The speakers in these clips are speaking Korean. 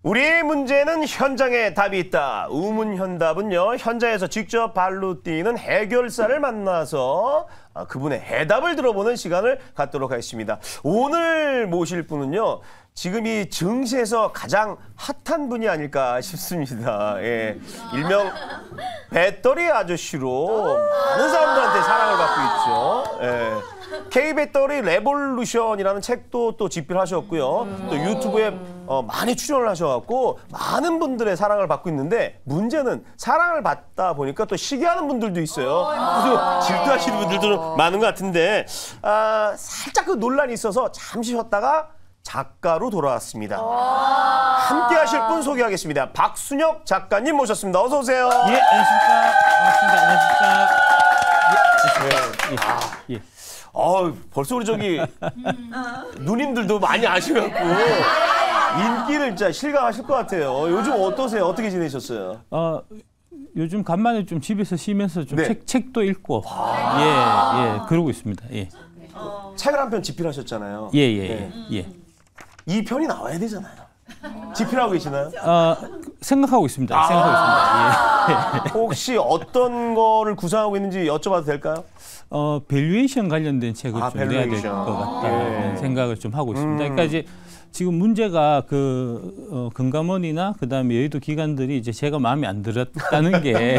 우리의 문제는 현장에 답이 있다. 우문현답은요, 현장에서 직접 발로 뛰는 해결사를 만나서 그분의 해답을 들어보는 시간을 갖도록 하겠습니다. 오늘 모실 분은요, 지금 이 증시에서 가장 핫한 분이 아닐까 싶습니다. 예, 일명 배터리 아저씨로 많은 사람들한테 사랑을 받고 있죠. 예. K배터리 레볼루션이라는 책도 또 집필하셨고요. 또 유튜브에 많이 출연을 하셔갖고 많은 분들의 사랑을 받고 있는데, 문제는 사랑을 받다 보니까 또 시기하는 분들도 있어요. 그래서 질투하시는 분들도 많은 것 같은데, 살짝 그 논란이 있어서 잠시 쉬었다가 작가로 돌아왔습니다. 함께 하실 분 소개하겠습니다. 박순혁 작가님 모셨습니다. 어서 오세요. 예, 안녕하십니까. 반갑습니다. 안녕하십니까. 예. 벌써 우리 저기 누님들도 많이 아셔갖고 인기를 진짜 실감하실 것 같아요. 요즘 어떠세요? 어떻게 지내셨어요? 요즘 간만에 좀 집에서 쉬면서 좀 네. 책도 읽고 그러고 있습니다. 예. 책을 한 편 집필하셨잖아요. 예. 2편이 나와야 되잖아요. 집필하고 계시나요? 생각하고 있습니다. 생각하고 있습니다. 예. 혹시 어떤 거를 구상하고 있는지 여쭤봐도 될까요? 밸류에이션 관련된 책을 좀 내야 될 밸류에이션. 것 같다는 생각을 좀 하고 있습니다. 그러니까 이제 지금 문제가 금감원이나 그다음에 여의도 기관들이 이제 제가 마음에 안 들었다는 게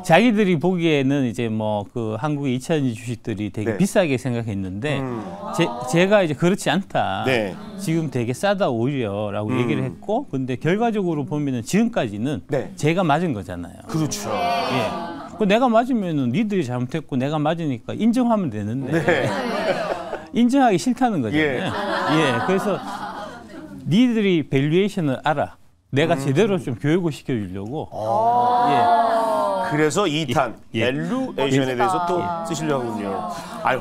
자기들이 보기에는 이제 뭐 그 한국의 2차전지 주식들이 되게 네. 비싸게 생각했는데 제가 이제 그렇지 않다. 네. 지금 되게 싸다 오히려라고 얘기를 했고, 근데 결과적으로 보면은 지금까지는 네. 제가 맞은 거잖아요. 그렇죠. 예. 내가 맞으면은 니들이 잘못했고 내가 맞으니까 인정하면 되는데 네. 인정하기 싫다는 거잖아요. 예. 그래서 니들이 밸류에이션을 알아. 내가 제대로 좀 교육을 시켜주려고. 그래서 2탄 밸류에이션에 대해서 또 쓰시려고 하군요.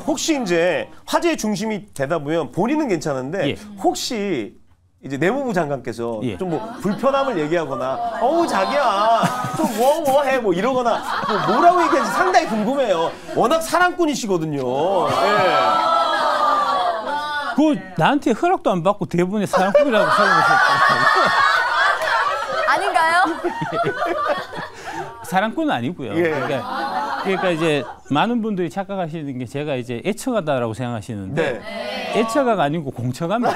혹시 이제 화제의 중심이 되다 보면 본인은 괜찮은데 혹시 이제 내무부 장관께서 좀 뭐 불편함을 얘기하거나 자기야 좀 뭐 해 뭐 이러거나 뭐라고 얘기하는지 상당히 궁금해요. 워낙 사랑꾼이시거든요. 예. 그 나한테 허락도 안 받고 대본에 사랑꾼이라고 써놓으셨다고. 아닌가요? 사랑꾼은 아니고요. 그러니까 이제 많은 분들이 착각하시는 게 제가 이제 애처가다라고 생각하시는데 애처가가 아니고 공처가입니다.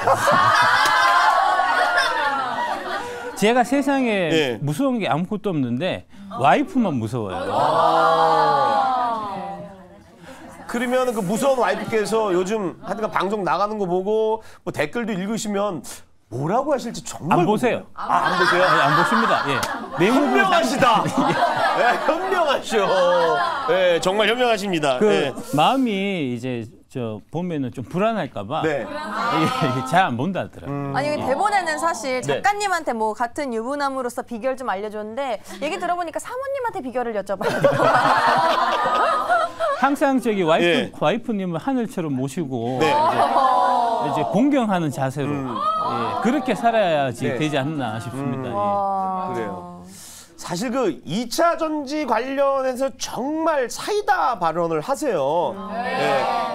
제가 세상에 무서운 게 아무것도 없는데 와이프만 무서워요. 그러면 그 무서운 와이프께서 요즘 하여튼 방송 나가는 거 보고 뭐 댓글도 읽으시면 뭐라고 하실지 정말 안 보세요. 안 보세요? 아니, 안 보십니다. 예. 현명하시다. 현명하셔. 정말 현명하십니다. 마음이 이제 보면은 좀 불안할까봐 잘 안 본다 하더라고요. 아니 대본에는 사실 작가님한테 뭐 같은 유부남으로서 비결 좀 알려줬는데 얘기 들어보니까 사모님한테 비결을 여쭤봐야 돼요. 항상 와이프님을 하늘처럼 모시고 이제 공경하는 자세로 그렇게 살아야지 되지 않나 싶습니다. 그래요. 사실 그 2차 전지 관련해서 정말 사이다 발언을 하세요.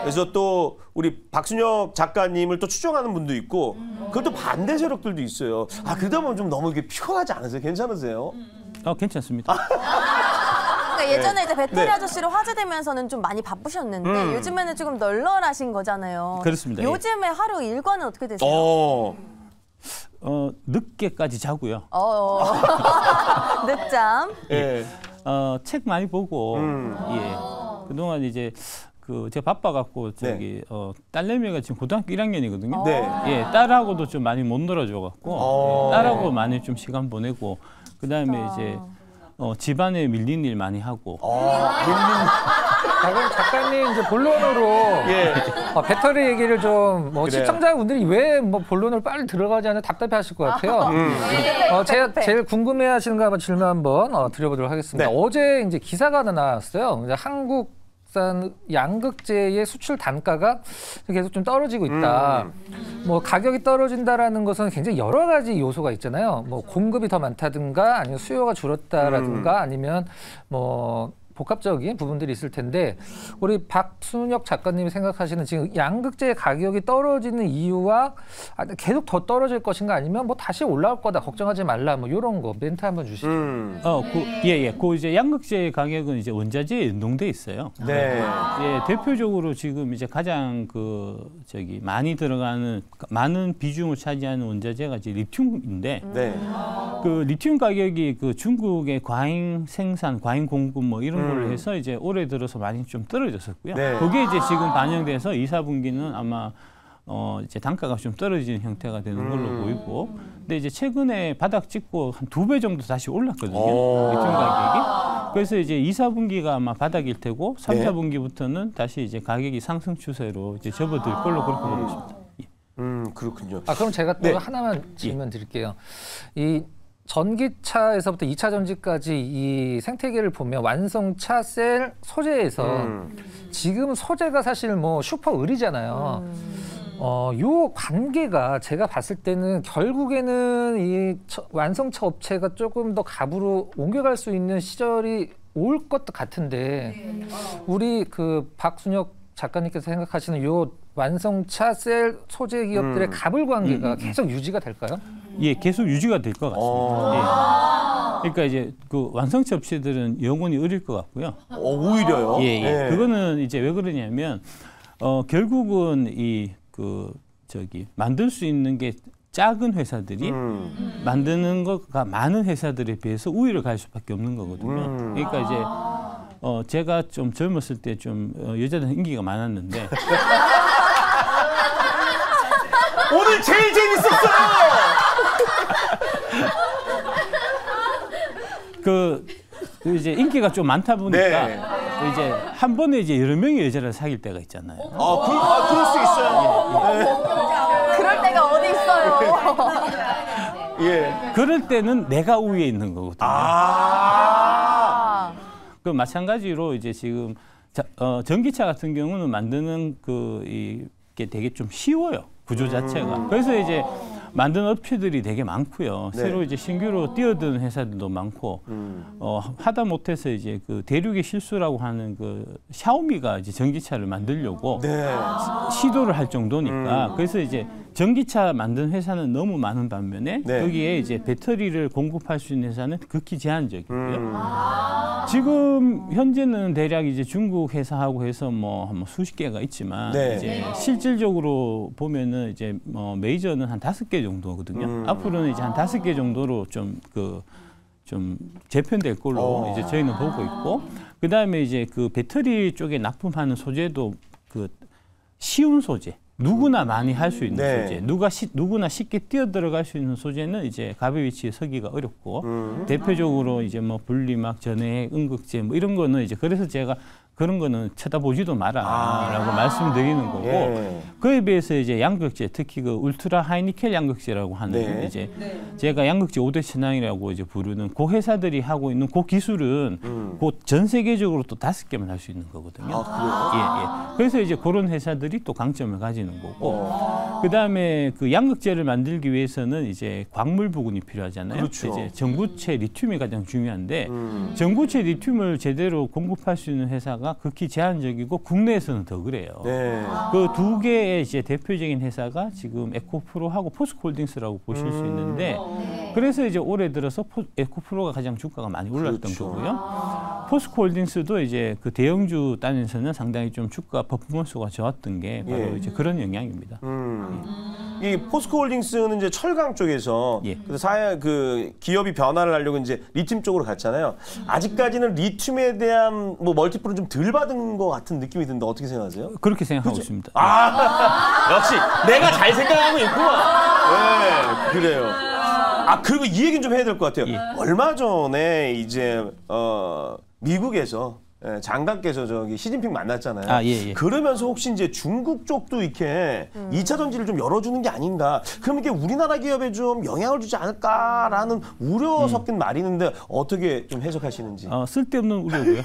그래서 또 우리 박순혁 작가님을 또 추종하는 분도 있고, 그것도 반대 세력들도 있어요. 그러다 보면 좀 너무 이게 피곤하지 않으세요? 괜찮으세요? 괜찮습니다. 그러니까 예전에 이제 배터리 아저씨로 화제되면서는 좀 많이 바쁘셨는데 요즘에는 조금 널널하신 거잖아요. 그렇습니다. 요즘에 하루 일과는 어떻게 되세요? 늦게까지 자고요. 늦잠. 책 많이 보고 그동안 이제 제가 바빠갖고 딸내미가 지금 고등학교 1학년이거든요. 딸하고도 좀 많이 못 놀아줘갖고 딸하고 많이 좀 시간 보내고, 그다음에 이제 집안에 밀린 일 많이 하고. 그럼 작가님 이제 본론으로 배터리 얘기를 좀 시청자분들이 왜 본론을 빨리 들어가지 않아 답답해하실 것 같아요. 제가 제일 궁금해하시는 거 질문 한번 드려보도록 하겠습니다. 어제 이제 기사가 하나 나왔어요. 이제 한국산 양극재의 수출 단가가 계속 좀 떨어지고 있다. 가격이 떨어진다라는 것은 굉장히 여러 가지 요소가 있잖아요. 공급이 더 많다든가, 아니면 수요가 줄었다라든가, 아니면 복합적인 부분들이 있을 텐데 우리 박순혁 작가님이 생각하시는 지금 양극재 가격이 떨어지는 이유와 계속 더 떨어질 것인가 아니면 뭐 다시 올라올 거다 걱정하지 말라 뭐 이런 거 멘트 한번 주시죠. 그 이제 양극재 가격은 이제 원자재에 연동돼 있어요. 네. 예, 대표적으로 지금 이제 가장 많이 들어가는 많은 비중을 차지하는 원자재가 이제 리튬인데 네. 그 리튬 가격이 그 중국의 과잉 생산, 과잉 공급 뭐 이런 걸로 해서 이제 올해 들어서 많이 좀 떨어졌었고요. 네. 그게 이제 지금 반영돼서 2, 4분기는 아마 이제 단가가 좀 떨어지는 형태가 되는 걸로 보이고, 근데 이제 최근에 바닥 찍고 한 2배 정도 다시 올랐거든요. 리튬 가격이. 그래서 이제 2, 4분기가 아마 바닥일 테고 3, 네. 4분기부터는 다시 이제 가격이 상승 추세로 이제 접어들 걸로 그렇게 보고 있습니다. 그렇군요. 그럼 제가 또 네. 하나만 질문 드릴게요. 이 전기차에서부터 2차 전지까지 이 생태계를 보면 완성차 셀 소재에서 지금 소재가 사실 뭐 슈퍼 을이잖아요. 요 관계가 제가 봤을 때는 결국에는 이 완성차 업체가 조금 더 갑으로 옮겨갈 수 있는 시절이 올 것도 같은데 우리 그 박순혁 작가님께서 생각하시는 요 완성차 셀 소재 기업들의 갑을 관계가 계속 유지가 될까요? 예, 계속 유지가 될 것 같습니다. 예. 그러니까 이제 그 완성차 업체들은 영원히 어릴 것 같고요. 오히려요? 예, 예. 네. 그거는 이제 왜 그러냐면 결국은 만들 수 있는 게 작은 회사들이 만드는 것가 많은 회사들에 비해서 우위를 갈 수밖에 없는 거거든요. 그러니까 이제 제가 좀 젊었을 때 좀 여자들 인기가 많았는데 오늘 제일 재밌었어요. 그 이제 인기가 좀 많다 보니까 네. 이제 한 번에 이제 여러 명의 여자를 사귈 때가 있잖아요. 그럴 수 있어요. 그럴 때가 어디 있어요? 예. 그럴 때는 내가 우위에 있는 거거든요. 그 마찬가지로 이제 지금 전기차 같은 경우는 만드는 이게 되게 좀 쉬워요. 구조 자체가. 그래서 이제 만드는 업체들이 되게 많고요. 네. 새로 이제 신규로 뛰어드는 회사들도 많고, 하다 못해서 이제 그 대륙의 실수라고 하는 그 샤오미가 이제 전기차를 만들려고 네. 시도를 할 정도니까. 그래서 이제 전기차 만드는 회사는 너무 많은 반면에 네. 여기에 이제 배터리를 공급할 수 있는 회사는 극히 제한적이고요. 지금 현재는 대략 이제 중국 회사하고 해서 뭐 수십 개가 있지만 네. 이제 실질적으로 보면은 이제 메이저는 한 5개 정도거든요. 앞으로는 이제 한 5개 정도로 좀 재편될 걸로 이제 저희는 보고 있고, 그 다음에 이제 그 배터리 쪽에 납품하는 소재도 그 쉬운 소재. 누구나 많이 할 수 있는 네. 소재, 누구나 쉽게 뛰어들어갈 수 있는 소재는 이제 갑의 위치에 서기가 어렵고, 대표적으로 이제 뭐 분리막, 전해액, 음극재 뭐 이런 거는 이제 그래서 제가 그런 거는 쳐다보지도 마라라고 말씀드리는 거고, 예. 그에 비해서 이제 양극재, 특히 그 울트라 하이니켈 양극재라고 하는 네. 이제 제가 양극재 5대 신앙이라고 이제 부르는 그 회사들이 하고 있는 그 기술은 그 전 세계적으로 또 5개만 할 수 있는 거거든요. 예. 그래서 이제 그런 회사들이 또 강점을 가지는 거고, 그 다음에 그 양극재를 만들기 위해서는 이제 광물 부분이 필요하잖아요. 그렇죠. 이제 전구체 리튬이 가장 중요한데 전구체 리튬을 제대로 공급할 수 있는 회사가 극히 제한적이고 국내에서는 더 그래요. 네. 그 2개의 이제 대표적인 회사가 지금 에코프로하고 포스코홀딩스라고 보실 수 있는데, 그래서 이제 올해 들어서 에코프로가 가장 주가가 많이 올랐던 그렇죠. 거고요. 포스코홀딩스도 이제 그 대형주 단에서는 상당히 좀 주가 퍼포먼스가 좋았던 게 바로 이제 그런 영향입니다. 이 포스코홀딩스는 이제 철강 쪽에서 예. 그 기업이 변화를 하려고 이제 리튬 쪽으로 갔잖아요. 아직까지는 리튬에 대한 뭐 멀티플은 좀 덜 받은 것 같은 느낌이 드는데 어떻게 생각하세요? 그렇게 생각하고 있습니다. 역시 내가 잘 생각하고 있구나. 네, 그래요. 그리고 이 얘기는 좀 해야 될 것 같아요. 예. 얼마 전에 이제 미국에서 장관께서 저기 시진핑 만났잖아요. 예. 그러면서 혹시 이제 중국 쪽도 이렇게 2차 전지를 좀 열어주는 게 아닌가? 그럼 이게 우리나라 기업에 좀 영향을 주지 않을까라는 우려 섞인 말이 있는데 어떻게 좀 해석하시는지. 쓸데없는 우려고요.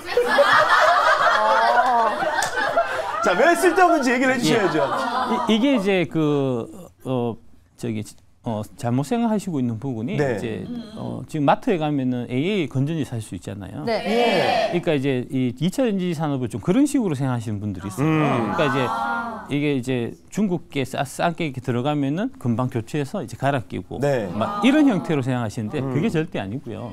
자, 왜 쓸데없는지 얘기를 해주셔야죠. 이게 이제 잘못 생각하시고 있는 부분이 네. 이제 지금 마트에 가면은 AA 건전지 살 수 있잖아요. 네. 그러니까 이제 이 2차 전지 산업을 좀 그런 식으로 생각하시는 분들이 있어요. 그러니까 이제 이게 이제 중국계 싸게 이렇게 들어가면은 금방 교체해서 이제 갈아 끼고 네. 막 이런 형태로 생각하시는데 그게 절대 아니고요.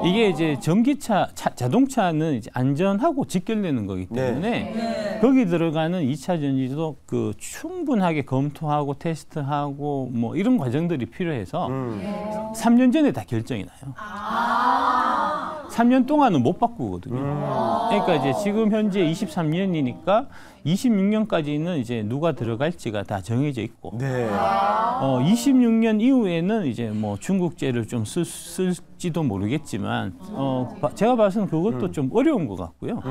이게 이제 전기차, 자동차는 이제 안전하고 직결되는 거기 때문에 거기 들어가는 2차 전지도 그 충분하게 검토하고 테스트하고 뭐 이런 과정들이 필요해서 3년 전에 다 결정이 나요. 3년 동안은 못 바꾸거든요. 그러니까 이제 지금 현재 23년이니까 26년까지는 이제 누가 들어갈지가 다 정해져 있고, 네. 26년 이후에는 이제 뭐 중국제를 좀 쓸지도 모르겠지만, 제가 봐서는 그것도 좀 어려운 것 같고요.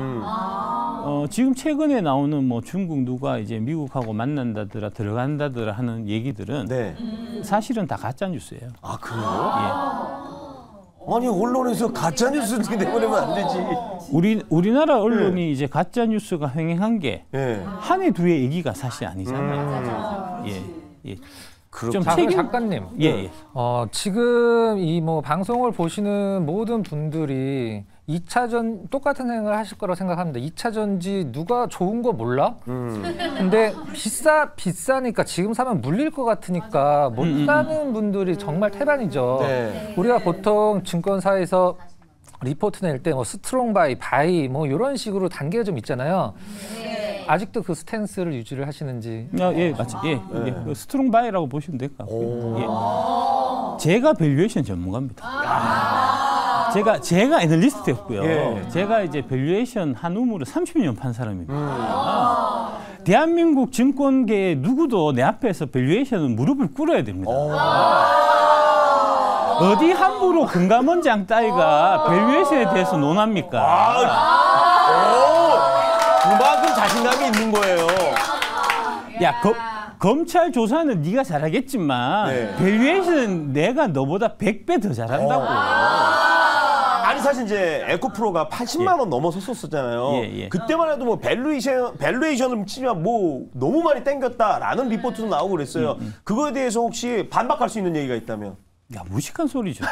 지금 최근에 나오는 뭐 중국 누가 이제 미국하고 만난다더라, 들어간다더라 하는 얘기들은 네. 사실은 다 가짜 뉴스예요. 아, 그래요? 예. 아니, 언론에서 가짜뉴스 내보내면 안 되지. 우리나라 언론이 이제 가짜 뉴스가 횡행한 게 네. 한 해 두 해 얘기가 사실 아니잖아요. 예. 좀 자, 그럼 작가님. 예. 지금 이 뭐 방송을 보시는 모든 분들이 2차 전 똑같은 생각을 하실 거라고 생각합니다. 2차 전지 누가 좋은 거 몰라? 근데 비싸니까 지금 사면 물릴 것 같으니까 못 사는 분들이 정말 태반이죠. 네. 우리가 보통 증권사에서 리포트 낼 때 뭐 스트롱 바이 뭐 이런 식으로 단계가 좀 있잖아요. 아직도 그 스탠스를 유지를 하시는지. 예, 맞죠. 예. 그 스트롱 바이라고 보시면 될 것 같고요. 예. 제가 밸류에이션 전문가입니다. 제가 애널리스트였고요. 예. 제가 이제 밸류에이션 한 우물을 30년 판 사람입니다. 대한민국 증권계에 누구도 내 앞에서 밸류에이션은 무릎을 꿇어야 됩니다. 어디 함부로 금감원장 따위가 밸류에이션에 대해서 논합니까? 그만큼 자신감이 있는 거예요. 야, 검찰 조사는 네가 잘하겠지만 네. 밸류에이션은 내가 너보다 100배 더 잘한다고. 아니 사실 이제 에코프로가 80만 원 넘어섰었잖아요. 예. 그때만 해도 뭐 밸류에이션을 치면 뭐 너무 많이 땡겼다라는 리포트도 나오고 그랬어요. 그거에 대해서 혹시 반박할 수 있는 얘기가 있다면? 야, 무식한 소리죠.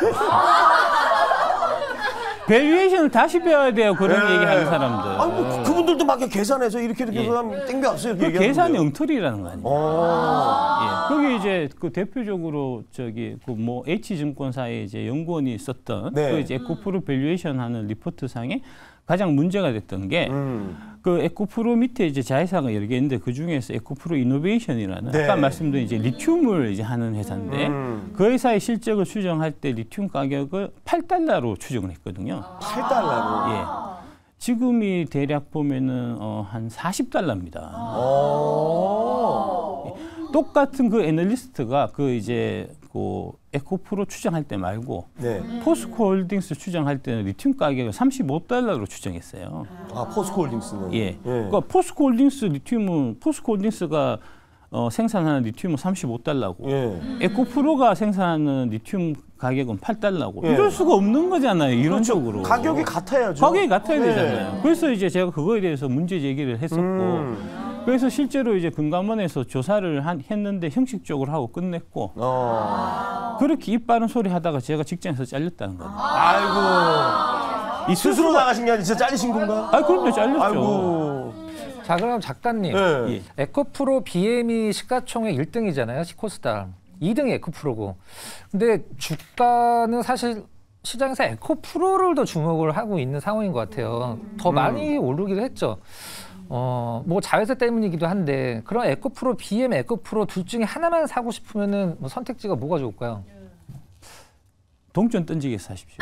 밸류에이션을 다시 배워야 돼요. 그런 얘기하는 사람들. 아니 뭐 그분들도 막 계산해서 이렇게 하면 땡겨왔어요. 이렇게 그 계산의 엉터리라는 거 아니에요. 오. 거기 이제 그 대표적으로 저기 그 뭐 H증권사에 이제 연구원이 썼던 네. 그 이제 에코프로 밸류에이션 하는 리포트 상에 가장 문제가 됐던 게 그 에코프로 밑에 이제 자회사가 여러 개 있는데 그 중에서 에코프로 이노베이션이라는 네. 아까 말씀드린 이제 리튬을 이제 하는 회사인데 그 회사의 실적을 추정할 때 리튬 가격을 $8로 추정을 했거든요. $8. 예. 지금이 대략 보면은 한 $40입니다. 똑같은 그 애널리스트가 그 이제 그 에코프로 추정할 때 말고 네. 포스코홀딩스 추정할 때는 리튬 가격을 $35로 추정했어요. 아 포스코홀딩스는. 예. 그러니까 포스코홀딩스 리튬은 포스코홀딩스가 생산하는 리튬은 $35고 예. 에코프로가 생산하는 리튬 가격은 $8고 예. 이럴 수가 없는 거잖아요. 이론적으로. 가격이 같아야죠. 가격이 같아야 네. 되잖아요. 그래서 이제 제가 그거에 대해서 문제 제기를 했었고 그래서 실제로 이제 금감원에서 조사를 했는데 형식적으로 하고 끝냈고 그렇게 입 바른 소리 하다가 제가 직장에서 잘렸다는 거예요. 아이고. 이 스스로 나가신 게 아니라 진짜 잘리신 건가? 아, 그럼요. 잘렸죠. 아이고. 자, 그럼 작가님. 네. 에코프로 BM이 시가총액 1등이잖아요. 시코스달. 2등이 에코프로고. 근데 주가는 사실 시장에서 에코프로를 더 주목을 하고 있는 상황인 것 같아요. 더 많이 오르기도 했죠. 뭐 자회사 때문이기도 한데 그런 에코프로, BM, 에코프로 둘 중에 하나만 사고 싶으면은 뭐 선택지가 뭐가 좋을까요? 동전 던지게 사십시오.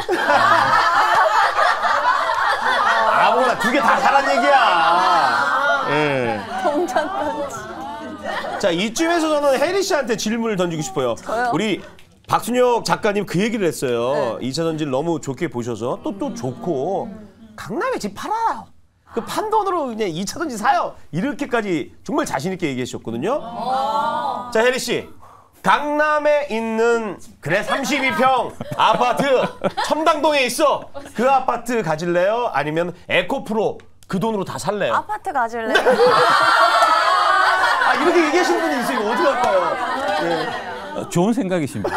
아무나 두 개 다 사란 얘기야. 예. 동전 던지. 자, 이쯤에서 저는 혜리 씨한테 질문을 던지고 싶어요. 저요? 우리 박순혁 작가님 그 얘기를 했어요. 2차 전지를 너무 좋게 보셔서 또 좋고 강남에 집 팔아요. 그 판 돈으로 그냥 2차 전지 사요. 이렇게까지 정말 자신 있게 얘기하셨거든요. 자, 혜리 씨. 강남에 있는 그래 32평 아파트 첨당동에 있어. 그 아파트 가질래요? 아니면 에코프로 그 돈으로 다 살래요? 아파트 가질래? 아, 이렇게 얘기하시는 분이 있어요. 어떻게 할까요? 예. 좋은 생각이십니다.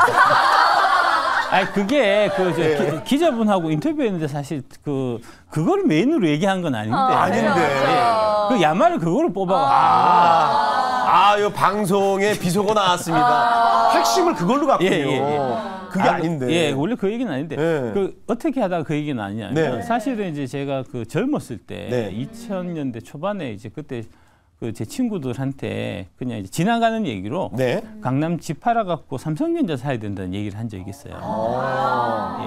아니 그게 기자분하고 인터뷰했는데 사실 그거를 메인으로 얘기한 건 아닌데. 그 야마를 그거를 뽑아가지고. 이 방송에 비속어 나왔습니다. 핵심을 그걸로 갔군요. 그게 아닌데. 예, 원래 그 얘기는 아닌데. 어떻게 하다가 그 얘기는 아니냐면 사실은 이제 제가 젊었을 때 2000년대 초반에 이제 그때 제 친구들한테 그냥 이제 지나가는 얘기로 강남 집 팔아갖고 삼성전자 사야 된다는 얘기를 한 적이 있어요.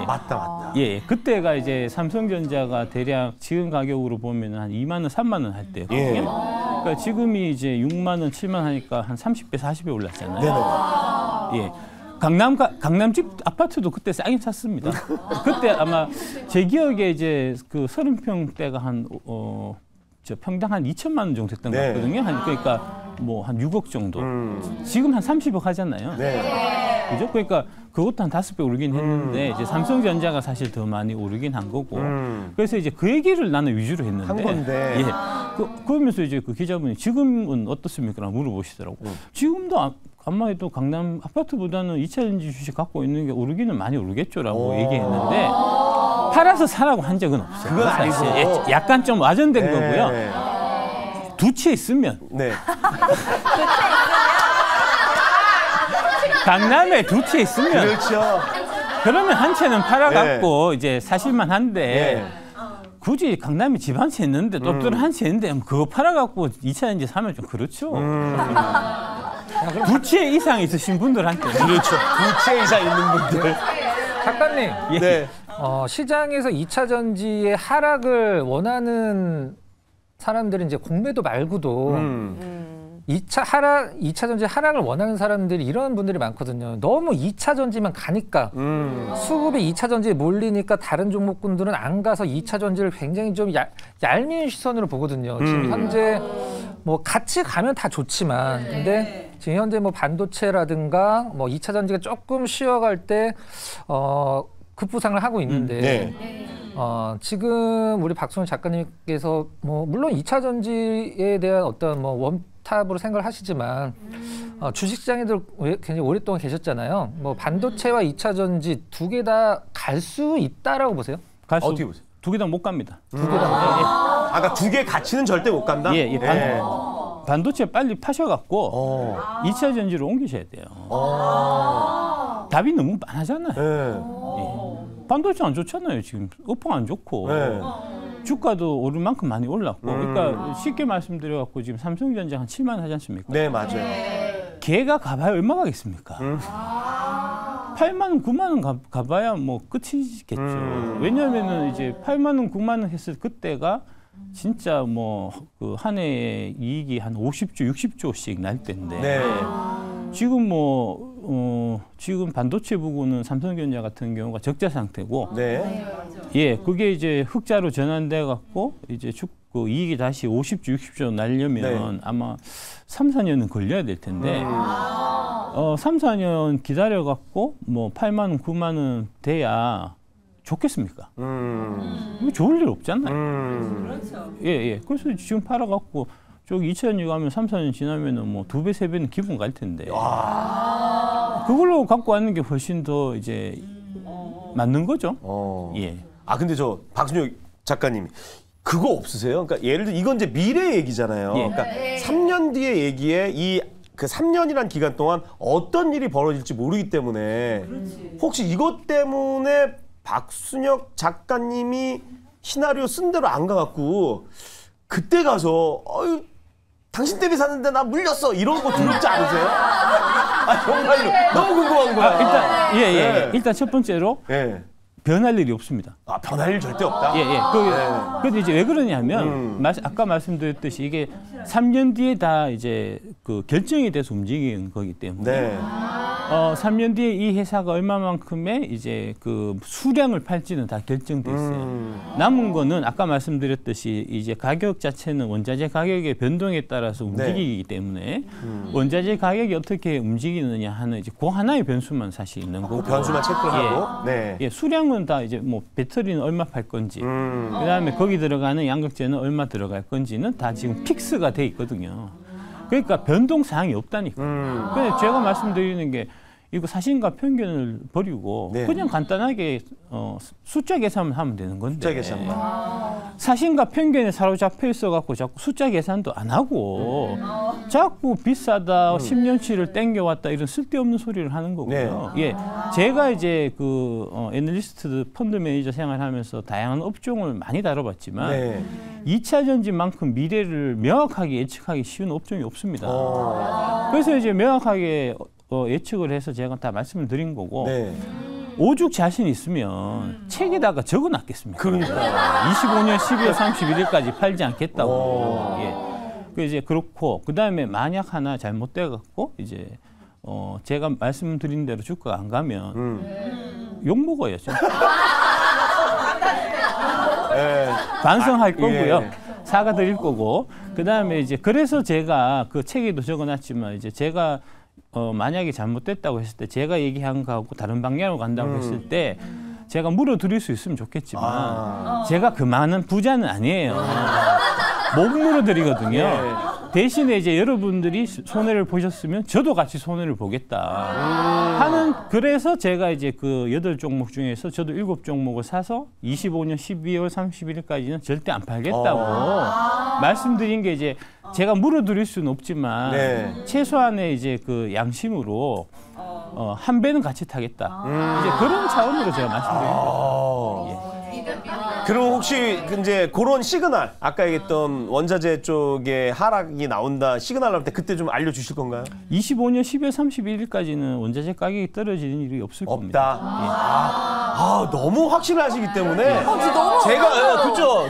맞다. 예, 그때가 이제 삼성전자가 대략 지금 가격으로 보면 한 2만 원, 3만 원 할 때였거든요. 그러니까 지금이 이제 6만 원, 7만 원 하니까 한 30배, 40배 올랐잖아요. 예. 강남집 아파트도 그때 싸긴 샀습니다. 그때 아마 제 기억에 이제 30평대가 저 평당 한 2천만 원 정도 됐던 것 같거든요. 그러니까 뭐 한 6억 정도. 지금 한 30억 하잖아요. 그죠? 그러니까 그것도 한 5배 오르긴 했는데 이제 삼성전자가 사실 더 많이 오르긴 한 거고. 그래서 이제 그 얘기를 나는 위주로 했는데. 한 건데. 예. 그러면서 이제 그 기자분이 지금은 어떻습니까? 라고 물어보시더라고. 지금도 아마 또 강남 아파트보다는 2차전지 주식 갖고 있는 게 오르기는 많이 오르겠죠라고 얘기했는데 팔아서 사라고 한 적은 없어요. 그건 아니고. 예, 약간 좀 와전된 거고요. 두 채 있으면. 강남에 두 채 있으면. 그렇죠. 그러면 한 채는 팔아갖고 이제 사실만 한데 굳이 강남에 집 한 채 있는데 또 한 채 있는데 그거 팔아갖고 2차전지 사면 좀 그렇죠. 두 채 이상 있으신 분들한테. 그렇죠. 두 채 이상 있는 분들. 작가님. 네. 시장에서 2차 전지의 하락을 원하는 사람들은 이제 공매도 말고도 2차 전지 하락을 원하는 사람들이 이런 분들이 많거든요. 너무 2차 전지만 가니까 수급이 2차 전지에 몰리니까 다른 종목군들은 안 가서 2차 전지를 굉장히 좀 얄미운 시선으로 보거든요. 지금 현재 뭐 같이 가면 다 좋지만 근데 지금 현재 뭐 반도체라든가 뭐 2차 전지가 조금 쉬어갈 때 급부상을 하고 있는데 지금 우리 박순일 작가님께서 뭐 물론 2차 전지에 대한 어떤 뭐 원탑으로 생각을 하시지만 주식시장에도 굉장히 오랫동안 계셨잖아요. 뭐 반도체와 2차 전지 두 개 다 갈 수 있다라고 보세요? 어떻게 보세요? 두 개 다 못 갑니다. 두 개 다. 아까 두 개 가치는 절대 못 간다? 반도체 빨리 파셔갖고 2차 전지로 옮기셔야 돼요. 답이 너무 많아잖아요. 반도체 안 좋잖아요. 지금 업황 안 좋고 주가도 오를 만큼 많이 올랐고 그러니까 쉽게 말씀드려갖고 지금 삼성전자 한 7만 원 하지 않습니까? 네, 맞아요. 걔가 가봐야 얼마 가겠습니까? 8만 원, 9만 원 가봐야 뭐 끝이겠죠. 왜냐하면은 이제 8만 원, 9만 원 했을 그때가 진짜 뭐 그 한 해에 이익이 한 50조, 60조씩 날 때인데 지금 지금 반도체 부분은 삼성전자 같은 경우가 적자 상태고 그게 이제 흑자로 전환돼 갖고 이제 그 이익이 다시 50조, 60조 날려면 아마 3, 4년은 걸려야 될 텐데 3, 4년 기다려 갖고 뭐 8만 원, 9만 원 돼야 좋겠습니까? 좋을 일 없잖아요. 그렇죠. 그래서 지금 팔아갖고 저기 2차전지 가면 3, 4년 지나면은 뭐 2배, 3배는 기본 갈 텐데. 그걸로 갖고 왔는 게 훨씬 더 이제 맞는 거죠. 근데 저 박순혁 작가님 그거 없으세요? 그러니까 예를 들어 이건 이제 미래 얘기잖아요. 그러니까 3년 뒤의 얘기에 그 3년이란 기간 동안 어떤 일이 벌어질지 모르기 때문에 혹시 이것 때문에 박순혁 작가님이 시나리오 쓴 대로 안 가갖고 그때 가서 당신 때문에 샀는데 나 물렸어 이런 거 두렵지 않으세요? 정말로 너무 궁금한 거야. 일단 첫 번째로 변할 일이 없습니다. 변할 일 절대 없다? 근데 이제 왜 그러냐면 아까 말씀드렸듯이 이게 3년 뒤에 다 이제 그 결정이 돼서 움직이는 거기 때문에 3년 뒤에 이 회사가 얼마만큼의 이제 그 수량을 팔지는 다 결정돼 있어요. 남은 거는 아까 말씀드렸듯이 이제 가격 자체는 원자재 가격의 변동에 따라서 움직이기 때문에 원자재 가격이 어떻게 움직이느냐 하는 이제 그 하나의 변수만 사실 있는 거고. 그 변수만 체크하고. 수량은 다 이제 뭐 배터리는 얼마 팔 건지, 그다음에 거기 들어가는 양극재는 얼마 들어갈 건지는 다 지금 픽스가 돼 있거든요. 그러니까 변동 사항이 없다니까. 근데 제가 말씀드리는 게 이거 사실과 편견을 버리고 네. 그냥 간단하게 숫자 계산을 하면 되는 건데 숫자 계산만. 사실과 편견에 사로잡혀 있어갖고 자꾸 숫자 계산도 안 하고 자꾸 비싸다 10년치를 땡겨왔다 이런 쓸데없는 소리를 하는 거고요. 예, 제가 이제 그 애널리스트 펀드 매니저 생활하면서 다양한 업종을 많이 다뤄봤지만 네. 2차 전지만큼 미래를 명확하게 예측하기 쉬운 업종이 없습니다. 그래서 이제 명확하게 예측을 해서 제가 다 말씀을 드린 거고 네. 오죽 자신 있으면 책에다가 적어놨겠습니까? 그러니까 25년 12월 31일까지 팔지 않겠다고. 예. 그 이제 그렇고 그 다음에 만약 하나 잘못돼 갖고 이제 제가 말씀드린 대로 주가가 안 가면 욕 먹어야죠. 반성할 거고요. 예. 사과드릴 거고. 그 다음에 이제 그래서 제가 그 책에도 적어놨지만 이제 제가 만약에 잘못됐다고 했을 때 제가 얘기한 거하고 다른 방향으로 간다고 했을 때 제가 물어드릴 수 있으면 좋겠지만 제가 그 많은 부자는 아니에요. 못 물어드리거든요. 대신에 이제 여러분들이 손해를 보셨으면 저도 같이 손해를 보겠다 하는 그래서 제가 이제 그 8종목 중에서 저도 7종목을 사서 25년 12월 31일까지는 절대 안 팔겠다고 말씀드린 게 이제 제가 물어드릴 수는 없지만 최소한의 이제 그 양심으로 한 배는 같이 타겠다. 이제 그런 차원으로 제가 말씀드린 거죠. 그럼 혹시 이제 그런 시그널 아까 얘기했던 원자재 쪽에 하락이 나온다 시그널 나올 때 그때 좀 알려주실 건가요? 25년 12월 31일까지는 원자재 가격이 떨어지는 일이 없을 겁니다. 없다. 너무 확실하시기 때문에 너무 제가 그죠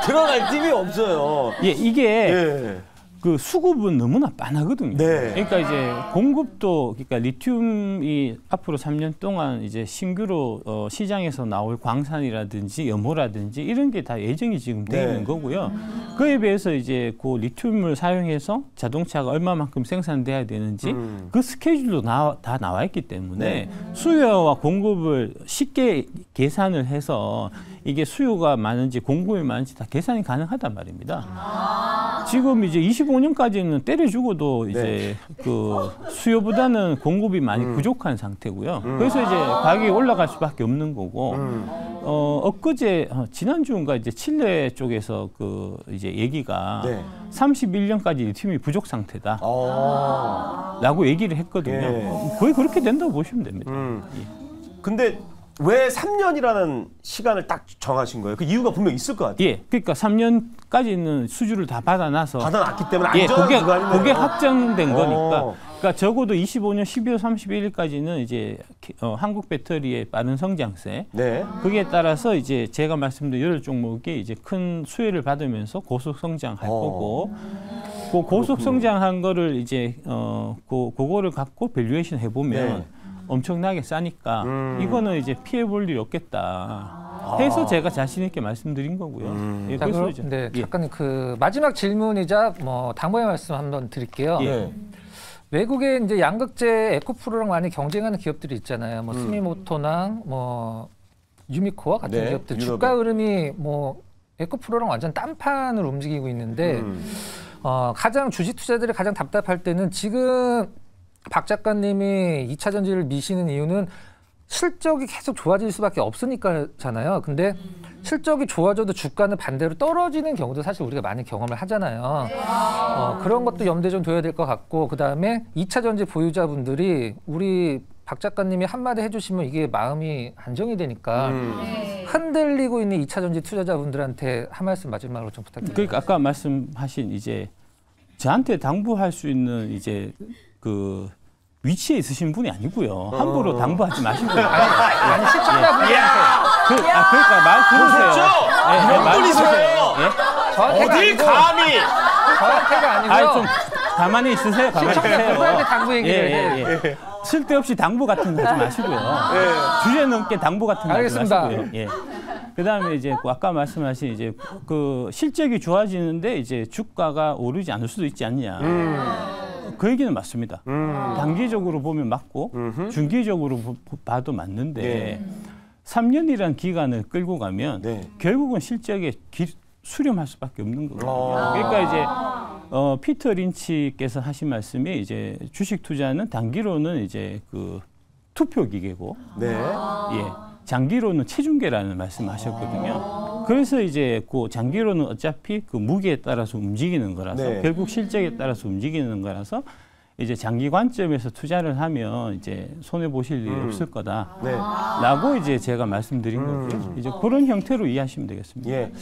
들어갈 팁이 없어요. 예, 이게 예. 그 수급은 너무나 빤하거든요. 네. 그러니까 이제 공급도 그러니까 리튬이 앞으로 3년 동안 이제 신규로 시장에서 나올 광산이라든지 염호라든지 이런 게 다 예정이 지금 돼 있는 거고요. 그에 비해서 이제 그 리튬을 사용해서 자동차가 얼마만큼 생산돼야 되는지 그 스케줄도 다 나와 있기 때문에 수요와 공급을 쉽게 계산을 해서 이게 수요가 많은지 공급이 많은지 다 계산이 가능하단 말입니다. 지금 이제 25년까지는 때려 죽어도 이제 그 수요보다는 공급이 많이 부족한 상태고요. 그래서 이제 가격이 올라갈 수밖에 없는 거고 엊그제 지난주인가 이제 칠레 쪽에서 그 이제 얘기가 31년까지 리튬이 부족 상태다라고 얘기를 했거든요. 거의 그렇게 된다고 보시면 됩니다. 근데 왜 3년이라는 시간을 딱 정하신 거예요? 그 이유가 분명 있을 것 같아요. 예, 그러니까 3년까지는 수주를 다 받아놔서 받아놨기 때문에 안전한 예, 구간이네요. 그게 확정된 거니까. 그러니까 적어도 25년 12월 31일까지는 이제 한국 배터리의 빠른 성장세. 그게 따라서 이제 제가 말씀드린 8종목이 이제 큰 수혜를 받으면서 고속 성장할 거고, 그 고속 성장한 거를 이제 그거를 갖고 밸류에이션 해보면. 엄청나게 싸니까 이거는 이제 피해 볼 일이 없겠다 해서 제가 자신 있게 말씀드린 거고요. 예, 그래서 이제 네, 작가님 그 마지막 질문이자 뭐 당부의 말씀 한번 드릴게요. 외국에 이제 양극재 에코프로랑 많이 경쟁하는 기업들이 있잖아요. 뭐 스미모토나 뭐 유미코와 같은 기업들 주가 흐름이 뭐 에코프로랑 완전 딴판을 움직이고 있는데 가장 주식 투자들이 가장 답답할 때는 지금 박 작가님이 2차 전지를 미시는 이유는 실적이 계속 좋아질 수밖에 없으니까잖아요. 근데 실적이 좋아져도 주가는 반대로 떨어지는 경우도 사실 우리가 많이 경험을 하잖아요. 그런 것도 염두에 좀 둬야 될 것 같고, 그다음에 2차 전지 보유자분들이 우리 박 작가님이 한마디 해주시면 이게 마음이 안정이 되니까 흔들리고 있는 2차 전지 투자자분들한테 한 말씀 마지막으로 좀 부탁드립니다. 그러니까 아까 말씀하신 이제 저한테 당부할 수 있는 이제 그 위치에 있으신 분이 아니고요. 함부로 당부하지 마시고요. 아니 시청자분들한테 그러니까 말 들으세요. 이런 분이세요. 어딜 감히? 저한테가 아니고요. 좀 가만히 있으세요. 가만히 있으세요. 시청자분들한테 당부 얘기를 해요. 쓸데없이 당부 같은 거 하지 마시고요. 주제 넘게 당부 같은 거 하지 마시고요. 그다음에 이제 아까 말씀하신 이제 그 실적이 좋아지는데 이제 주가가 오르지 않을 수도 있지 않냐. 그 얘기는 맞습니다. 단기적으로 보면 맞고 중기적으로 봐도 맞는데 3년이라는 기간을 끌고 가면 결국은 실적에 수렴할 수밖에 없는 거거든요. 그러니까 이제 피터 린치께서 하신 말씀이 이제 주식 투자는 단기로는 이제 그 투표 기계고, 네. 예, 장기로는 체중계라는 말씀하셨거든요. 그래서 이제 그 장기로는 어차피 그 무게에 따라서 움직이는 거라서 네. 결국 실적에 따라서 움직이는 거라서 이제 장기 관점에서 투자를 하면 이제 손해 보실 일이 없을 거다라고 네. 이제 제가 말씀드린 거고요. 이제 그런 형태로 이해하시면 되겠습니다. 예.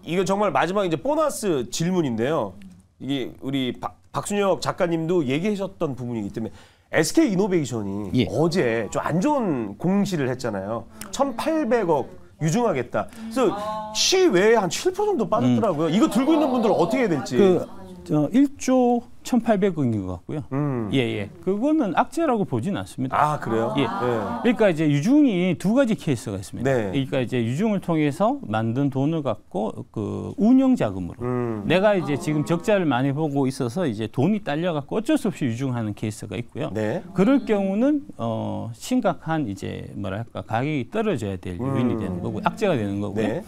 이거 정말 마지막 이제 보너스 질문인데요. 이게 우리 박순혁 작가님도 얘기하셨던 부분이기 때문에 SK 이노베이션이 예. 어제 좀 안 좋은 공시를 했잖아요. 1,800억 유증하겠다. 그래서 시외에 한 7% 정도 빠졌더라고요. 이거 들고 있는 분들은 어떻게 해야 될지. 1조 1,800억인 것 같고요. 예. 그거는 악재라고 보지는 않습니다. 아, 그래요? 예. 네. 그러니까 이제 유중이 두 가지 케이스가 있습니다. 네. 그러니까 이제 유중을 통해서 만든 돈을 갖고 그 운영 자금으로 내가 이제 지금 적자를 많이 보고 있어서 이제 돈이 딸려 갖고 어쩔 수 없이 유중하는 케이스가 있고요. 네. 그럴 경우는 심각한 이제 뭐랄까 가격이 떨어져야 될 요인이 되는 거고 악재가 되는 거고요. 네.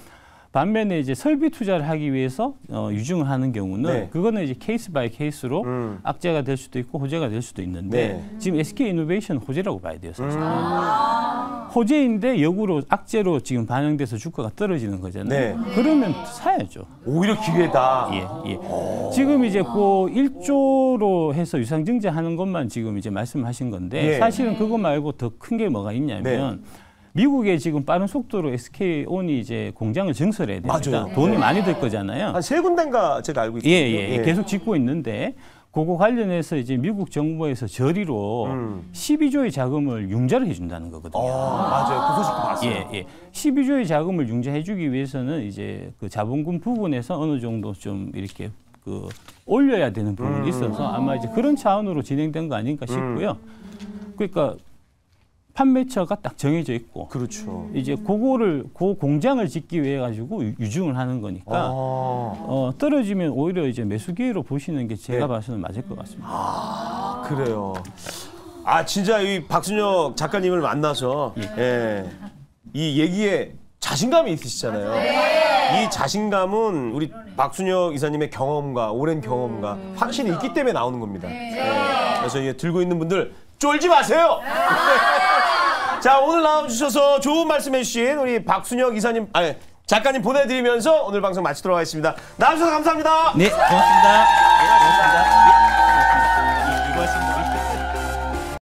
반면에 이제 설비 투자를 하기 위해서 유증을 하는 경우는 네. 그거는 이제 케이스 바이 케이스로 악재가 될 수도 있고 호재가 될 수도 있는데 네. 지금 SK 이노베이션 호재라고 봐야 돼요, 사실. 호재인데 역으로 악재로 지금 반영돼서 주가가 떨어지는 거잖아요. 네. 그러면 사야죠. 오히려 기회다. 예. 지금 이제 그 1조로 해서 유상증자 하는 것만 지금 이제 말씀하신 건데 예. 사실은 그거 말고 더 큰 게 뭐가 있냐면 미국에 지금 빠른 속도로 SK온이 이제 공장을 증설해야 됩니다. 맞아요. 돈이 많이 들 거잖아요. 한 3군데인가 제가 알고 있거든요. 예. 계속 짓고 있는데 그거 관련해서 이제 미국 정부에서 저리로 12조의 자금을 융자를 해준다는 거거든요. 맞아요. 그 소식도 봤어요. 예. 12조의 자금을 융자해주기 위해서는 이제 그 자본금 부분에서 어느 정도 좀 이렇게 그 올려야 되는 부분이 있어서 아마 이제 그런 차원으로 진행된 거 아닌가 싶고요. 그러니까 판매처가 딱 정해져 있고, 그렇죠. 이제 그 공장을 짓기 위해 가지고 유증을 하는 거니까 떨어지면 오히려 이제 매수 기회로 보시는 게 제가 네. 봐서는 맞을 것 같습니다. 그래요. 아, 진짜 이 박순혁 작가님을 만나서 이 얘기에 자신감이 있으시잖아요. 이 자신감은 우리 박순혁 이사님의 경험과 오랜 경험과 확실히 있기 때문에 나오는 겁니다. 그래서 이 들고 있는 분들 쫄지 마세요. 자, 오늘 나와주셔서 좋은 말씀해주신 우리 박순혁 이사님, 작가님 보내드리면서 오늘 방송 마치도록 하겠습니다. 나와주셔서 감사합니다. 네, 고맙습니다.